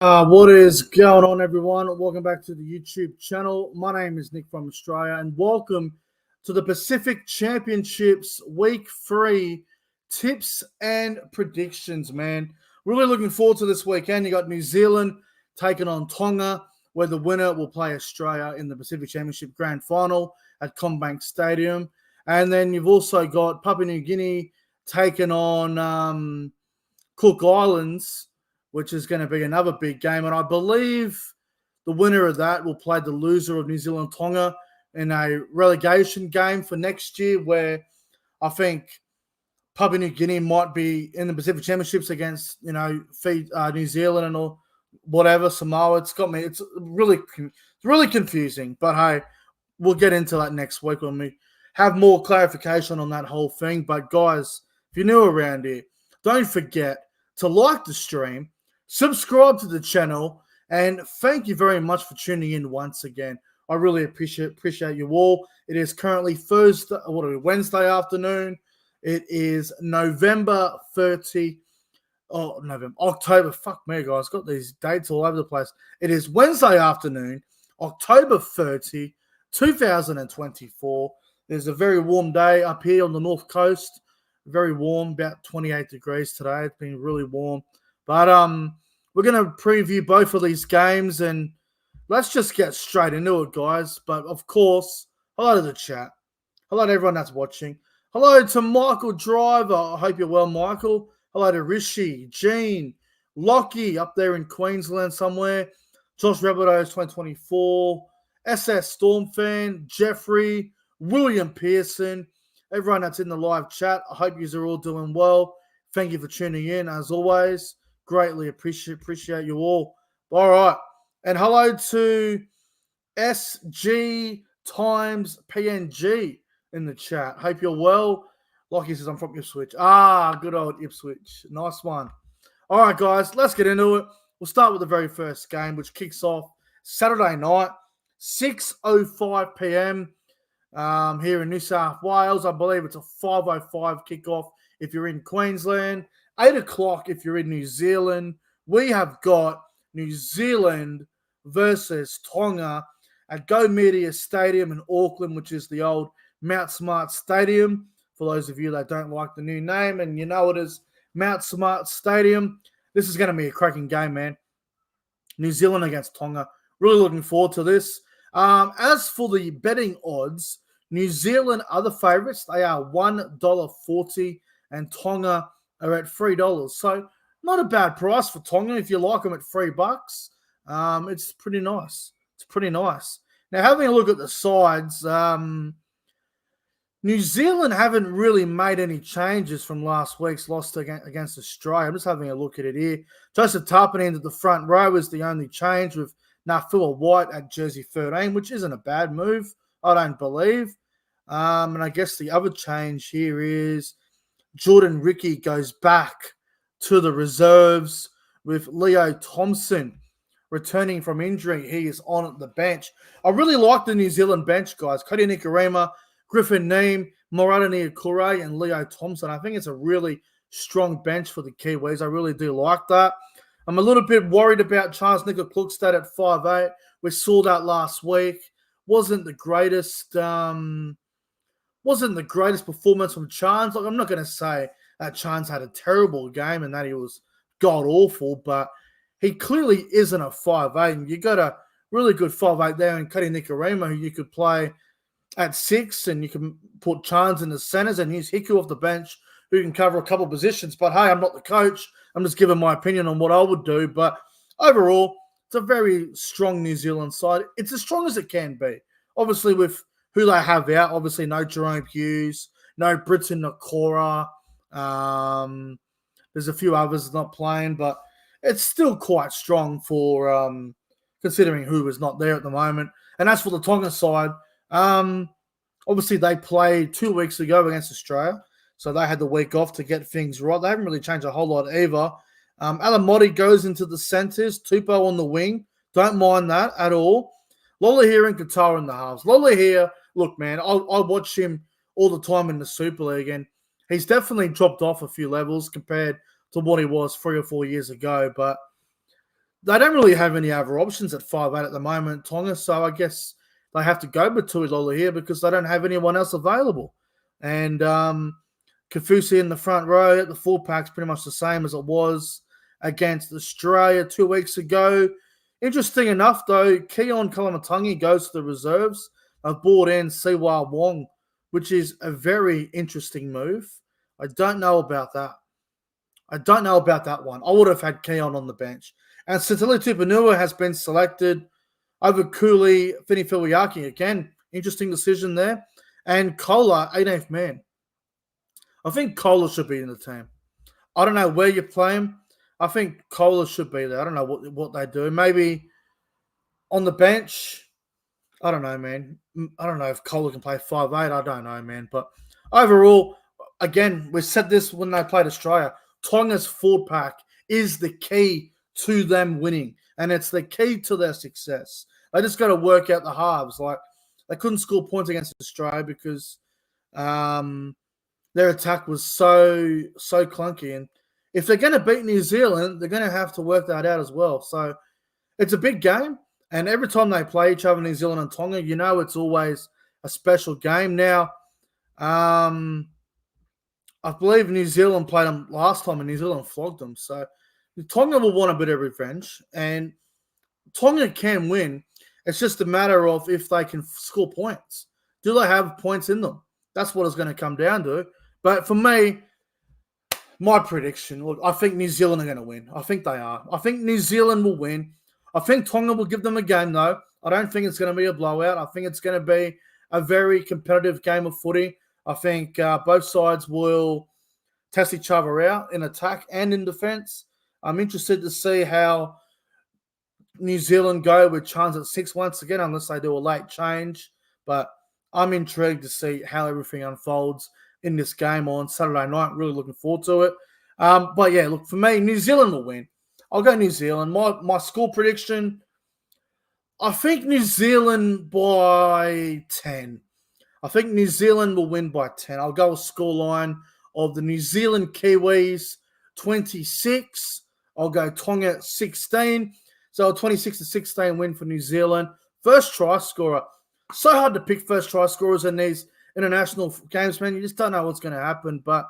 What is going on, everyone? Welcome back to the YouTube channel. My name is Nick from Australia, and welcome to the Pacific Championships Week 3 tips and predictions, man. Really looking forward to this weekend. You got New Zealand taking on Tonga, where the winner will play Australia in the Pacific Championship Grand Final at Combank Stadium. And then you've also got Papua New Guinea taking on Cook Islands, which is going to be another big game. And I believe the winner of that will play the loser of New Zealand Tonga in a relegation game for next year, where I think Papua New Guinea might be in the Pacific Championships against, New Zealand and all, whatever, Samoa. It's really confusing. But hey, we'll get into that next week when we have more clarification on that whole thing. But guys, if you're new around here, don't forget to like the stream, subscribe to the channel, and thank you very much for tuning in once again. I really appreciate you all. It is currently Wednesday afternoon. It is November 30. October. Fuck me, guys. Got these dates all over the place. It is Wednesday afternoon, October 30, 2024. There's a very warm day up here on the north coast. Very warm, about 28 degrees today. It's been really warm. But we're going to preview both of these games, and let's just get straight into it, guys. But, of course, hello to the chat. Hello to everyone that's watching. Hello to Michael Driver. I hope you're well, Michael. Hello to Rishi, Gene, Lockie up there in Queensland somewhere. Josh Rabbitohs 2024. SS Storm fan, Jeffrey, William Pearson. Everyone that's in the live chat, I hope you are all doing well. Thank you for tuning in, as always. Greatly appreciate you all. All right. And hello to SG times PNG in the chat. Hope you're well. Lockie says, I'm from Ipswich. Good old Ipswich. Nice one. All right, guys, let's get into it. We'll start with the very first game, which kicks off Saturday night, 6:05 p.m., here in New South Wales. I believe it's a 5:05 kickoff if you're in Queensland, 8 o'clock if you're in New Zealand. We have got New Zealand versus Tonga at Go Media Stadium in Auckland, which is the old Mount Smart Stadium. For those of you that don't like the new name and you know it is Mount Smart Stadium, this is going to be a cracking game, man. New Zealand against Tonga. Really looking forward to this. As for the betting odds, New Zealand are the favourites. They are $1.40 and Tonga are at $3. So not a bad price for Tonga if you like them at $3. It's pretty nice. It's pretty nice. Now, having a look at the sides, New Zealand haven't really made any changes from last week's loss against Australia. I'm just having a look at it here. Joseph Tapine into the front row is the only change, with Nafua White at jersey 13, which isn't a bad move, I don't believe. And I guess the other change here is Jordan Ricky goes back to the reserves with Leo Thompson returning from injury. He is on at the bench. I really like the New Zealand bench, guys. Cody Nikorima, Griffin Neem, Morata Niukure, and Leo Thompson. I think it's a really strong bench for the Kiwis. I really do like that. I'm a little bit worried about Charles Nicoll-Klokstad at 5'8". We saw that last week. Wasn't the greatest performance from Chance. Like, I'm not going to say that Chance had a terrible game and that he was god awful, but he clearly isn't a 5'8". And you got a really good 5'8" there in Cody Nikorima, who you could play at 6, and you can put Chance in the centers and use Hiku off the bench, who can cover a couple of positions. But hey, I'm not the coach. I'm just giving my opinion on what I would do. But overall, it's a very strong New Zealand side. It's as strong as it can be. Obviously, with who they have out, obviously no Jerome Hughes, no Britton Nakora. There's a few others not playing, but it's still quite strong for considering who is not there at the moment. And as for the Tonga side, obviously they played 2 weeks ago against Australia, so they had the week off to get things right. They haven't really changed a whole lot either. Alamotti goes into the centres, Tupou on the wing. Don't mind that at all. Lola here and Qatar in the halves. Lola here, look, man, I watch him all the time in the Super League, and he's definitely dropped off a few levels compared to what he was 3 or 4 years ago. But they don't really have any other options at 5'8" at the moment, Tonga. So I guess they have to go with Tuilola here because they don't have anyone else available. And Kafusi in the front row at the fullback's pretty much the same as it was against Australia 2 weeks ago. Interesting enough, though, Keon Kalamatangi goes to the reserves. I've brought in Siwa Wong, which is a very interesting move. I don't know about that. I don't know about that one. I would have had Keon on the bench. And Sitili Tupanua has been selected over Cooley Fini-Filiaki. Again, interesting decision there. And Kohler, 18th man. I think Kohler should be in the team. I don't know where you play him. I think Kohler should be there. I don't know what they do. Maybe on the bench. I don't know, man. I don't know if Kohler can play 5'8". I don't know, man. But overall, again, we said this when they played Australia. Tonga's forward pack is the key to them winning, and it's the key to their success. They just got to work out the halves. Like, they couldn't score points against Australia because their attack was so clunky. And if they're going to beat New Zealand, they're going to have to work that out as well. So it's a big game, and every time they play each other, New Zealand and Tonga, you know it's always a special game. Now, I believe New Zealand played them last time and New Zealand flogged them. So Tonga will want a bit of revenge, and Tonga can win. It's just a matter of if they can score points. Do they have points in them? That's what it's going to come down to. But for me, my prediction, look, I think New Zealand are going to win. I think they are. I think New Zealand will win. I think Tonga will give them a game, though. I don't think it's going to be a blowout. I think it's going to be a very competitive game of footy. I think both sides will test each other out in attack and in defence. I'm interested to see how New Zealand go with Chance at 6 once again, unless they do a late change. But I'm intrigued to see how everything unfolds in this game on Saturday night. Really looking forward to it. But yeah, look, for me, New Zealand will win. I'll go New Zealand. My score prediction, I think New Zealand by 10. I think New Zealand will win by 10. I'll go a scoreline of the New Zealand Kiwis 26. I'll go Tonga 16. So a 26-16 win for New Zealand. First try scorer. So hard to pick first try scorers in these international games, man. You just don't know what's going to happen. But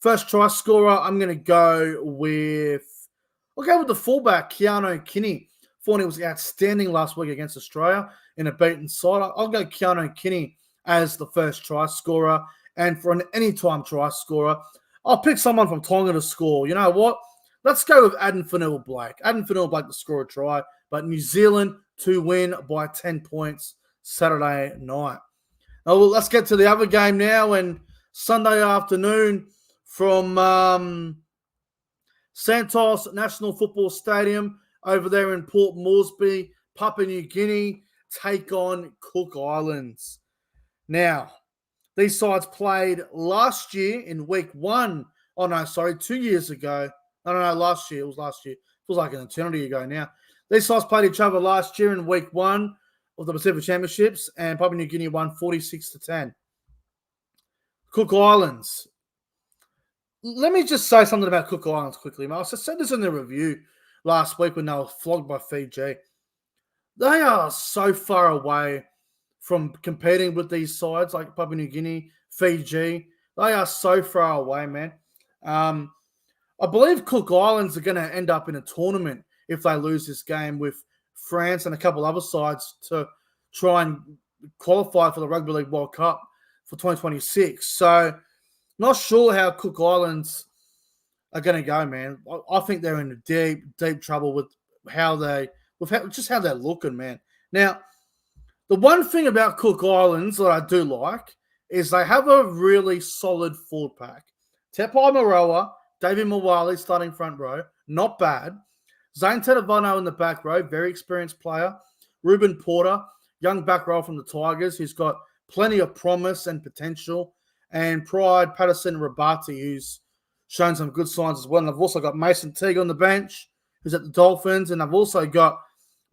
first try scorer, I'm going to go with... I'll go with the fullback, Keano Kinney. Thought he was outstanding last week against Australia in a beaten side. I'll go Keano Kinney as the first try scorer. And for an anytime try scorer, I'll pick someone from Tonga to score. You know what? Let's go with Addin Fanua-Blake. Addin Fanua-Blake to score a try, but New Zealand to win by 10 points Saturday night. Now, let's get to the other game now. And Sunday afternoon from Santos National Football Stadium over there in Port Moresby, Papua New Guinea, take on Cook Islands. Now, these sides played last year in week 1. Oh, no, sorry, 2 years ago. No, last year. It was last year. Feels like an eternity ago now. These sides played each other last year in week 1 of the Pacific Championships, and Papua New Guinea won 46-10. Cook Islands. Let me just say something about Cook Islands quickly. I said this in the review last week when they were flogged by Fiji. They are so far away from competing with these sides like Papua New Guinea, Fiji. They are so far away, man. I believe Cook Islands are going to end up in a tournament if they lose this game with France and a couple other sides to try and qualify for the Rugby League World Cup for 2026. So, not sure how Cook Islands are going to go, man. I think they're in deep trouble with how they're looking, man. Now, the one thing about Cook Islands that I do like is they have a really solid forward pack. Tepai Moroa, David Mawali starting front row, not bad. Zane Tedavano in the back row, very experienced player. Ruben Porter, young back row from the Tigers, who's got plenty of promise and potential. And Pride Patterson Rabati, who's shown some good signs as well. And I've also got Mason Teague on the bench, who's at the Dolphins. And I've also got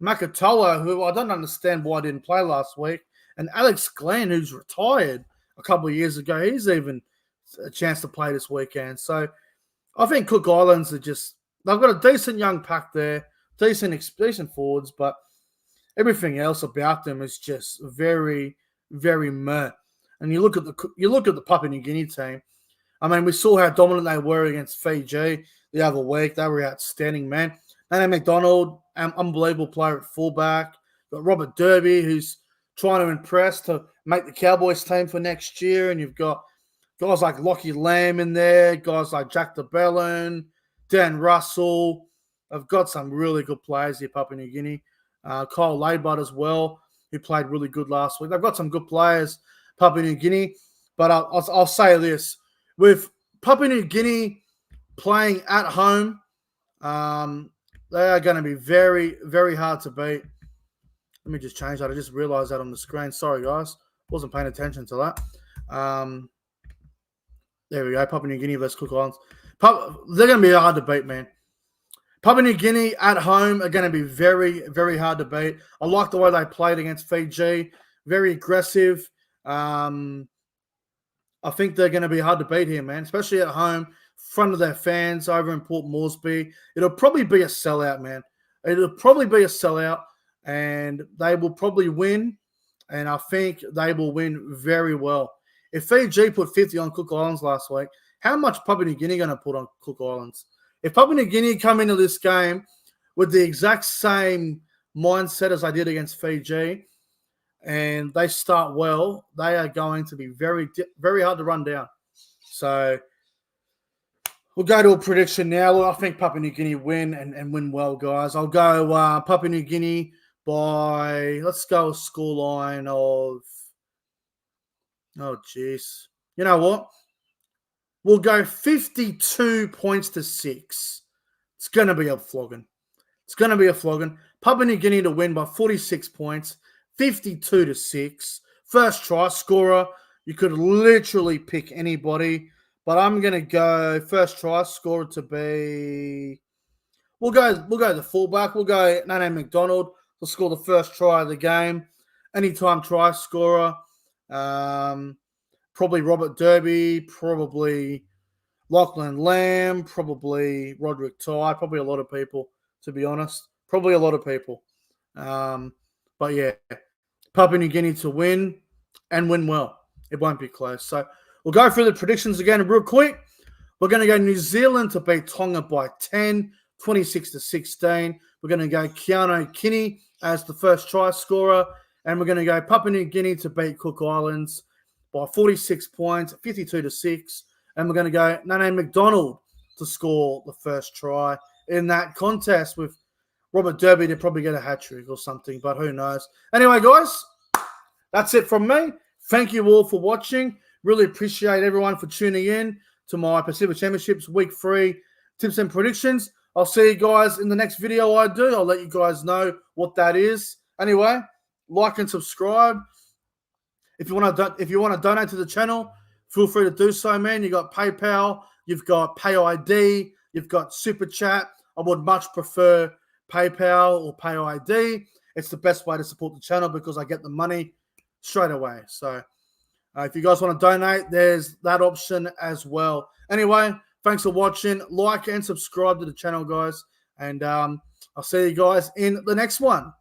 Makatoa, who I don't understand why didn't play last week. And Alex Glenn, who's retired a couple of years ago. He's even a chance to play this weekend. So I think Cook Islands they've got a decent young pack there. decent forwards, but everything else about them is just very, very meh. And you look at the Papua New Guinea team. I mean, we saw how dominant they were against Fiji the other week. They were outstanding, man. Nana McDonald, unbelievable player at fullback. Got Robert Derby, who's trying to impress to make the Cowboys team for next year. And you've got guys like Lockie Lamb in there, guys like Jack DeBellin, Dan Russell. I've got some really good players here, Papua New Guinea. Kyle Laybud as well, who played really good last week. They've got some good players, Papua New Guinea. But I'll say this. With Papua New Guinea playing at home, they are going to be very, very hard to beat. Let me just change that. I just realized that on the screen. Sorry, guys. Wasn't paying attention to that. There we go. Papua New Guinea versus Cook Islands. They're going to be hard to beat, man. Papua New Guinea at home are going to be very, very hard to beat. I like the way they played against Fiji. Very aggressive. I think they're going to be hard to beat here, man, especially at home, front of their fans over in Port Moresby. It'll probably be a sellout, man. It'll probably be a sellout, and they will probably win, and I think they will win very well. If Fiji put 50 on Cook Islands last week, how much Papua New Guinea going to put on Cook Islands? If Papua New Guinea come into this game with the exact same mindset as they did against Fiji, and they start well, they are going to be very, very hard to run down. So we'll go to a prediction now. Well, I think Papua New Guinea win and win well, guys. I'll go Papua New Guinea by, let's go a scoreline of, oh, jeez. You know what? We'll go 52 points to 6. It's going to be a flogging. It's going to be a flogging. Papua New Guinea to win by 46 points. 52 to 6. First try scorer. You could literally pick anybody, but I'm going to go first try scorer to be. We'll go the fullback. We'll go Nana McDonald. We'll score the first try of the game. Anytime try scorer. Probably Robert Derby. Probably Lachlan Lamb. Probably Roderick Ty. Probably a lot of people, to be honest. Probably a lot of people. But yeah, Papua New Guinea to win and win well. It won't be close. So we'll go through the predictions again real quick. We're going to go New Zealand to beat Tonga by 10, 26 to 16. We're going to go Keanu Kinney as the first try scorer. And we're going to go Papua New Guinea to beat Cook Islands by 46 points, 52 to 6. And we're going to go Nana McDonald to score the first try in that contest with Robert Derby to probably get a hat-trick or something, but who knows. Anyway, guys, that's it from me. Thank you all for watching. Really appreciate everyone for tuning in to my Pacific Championships Week 3 tips and predictions. I'll see you guys in the next video I do. I'll let you guys know what that is. Anyway, like and subscribe. If you want to donate to the channel, feel free to do so, man. You've got PayPal, you've got PayID, you've got Super Chat. I would much prefer PayPal or PayID. It's the best way to support the channel because I get the money straight away. So if you guys want to donate, there's that option as well. Anyway, thanks for watching. Like and subscribe to the channel, guys. And I'll see you guys in the next one.